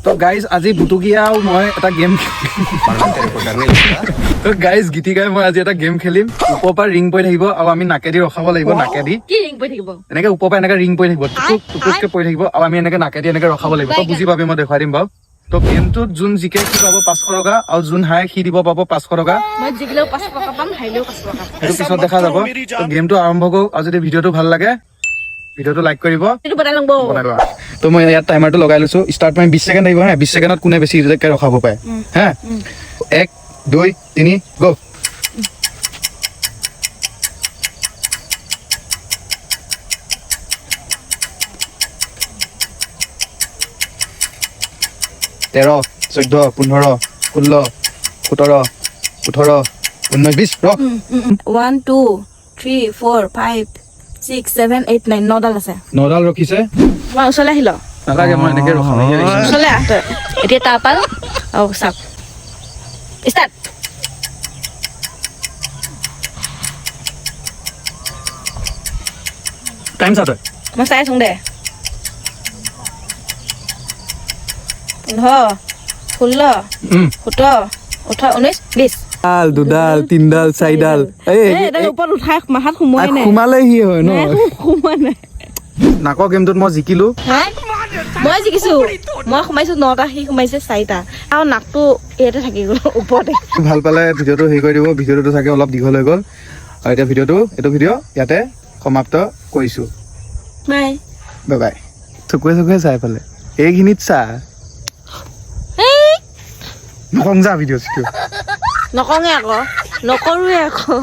তো গাইজ আজি বুটুকিয়া আৰু মই এটা গেম তো গাইজ গীতিকাই মই আজি এটা গেম খেলিম ওপৰৰ পৰা ৰিং পৰি থাকিব আৰু আমি নাকেদি ৰখাব লাগিব নাকেদি কি ৰিং পৰি থাকিব এনেকে ওপৰৰ পৰা এনেকে ৰিং পৰি থাকিব টুকুচকে পৰি থাকিব আৰু আমি এনেকে নাকেদি এনেকে ৰখাব লাগিব তই বুজি পাবি মই দেখুৱাই দিম বাৰু তো গেমটোত যোন জিকে সি পাব 500 টকা আৰু যোন হাৰে সি দিব পাব 500 টকা মই জিকিলেও 500 টকা পাম হাৰিলেও 500 টকা সেইটো পিছত দেখা যাব তো গেমটো আৰম্ভ কৰো আৰু যদি ভিডিঅ'টো ভাল লাগে ভিডিঅ'টো লাইক কৰিব এইটো বনাই লওঁ বনাই লোৱা তো মই ইয়াত টাইমাৰটো লগাই লৈছো ষ্টাৰ্ট মানে 20 সেকেন্ড আহিব হা 20 সেকেন্ডত কোনে বেছি ইজিকে ৰখাব পাৰে হা 1 2 3 গো তেৰ 14 15 16 17 18 19 20 ৰ 1 2 3 4 5 6 7 8 9 9 ডাল আছে নডাল ৰখিছে মই ওচৰলৈ আহিল নালাগে মই এনেকে ৰখাম ওচৰলৈ আহ তই এতিয়া তাপাল আৰু চাপ ষ্টাৰ্ট টাইম চা তই মই চাই আছো দে 15 16 17 18 19 20 ডাল দুডাল তিনডাল চাৰিডাল এটা ওপৰত উঠাই মাথাত সোমোৱাই নাই সোমালে সি হয় ন সোমোৱা নাই নাকৰ গেমটোত মই জিকিলো মই জিকিছো মই সোমাইছো 9টা সি সোমাইছে 4টা আৰু নাকটো ইয়াতে থাকি গ'ল ওপৰতে ভাল পালে ভিডিঅ'টো হেৰি কৰি দিব ভিডিঅ'টো চাগে অলপ দীঘল হৈ গ'ল আৰু এতিয়া এইটো ভিডিঅ' ইয়াতে সমাপ্ত কৰিছো নাই বাই বাই চকুৱে চাই পালে এইখিনিত চা নকং যা ভিডিঅ' নকঙে আকৌ নকৰোৱে আকৌ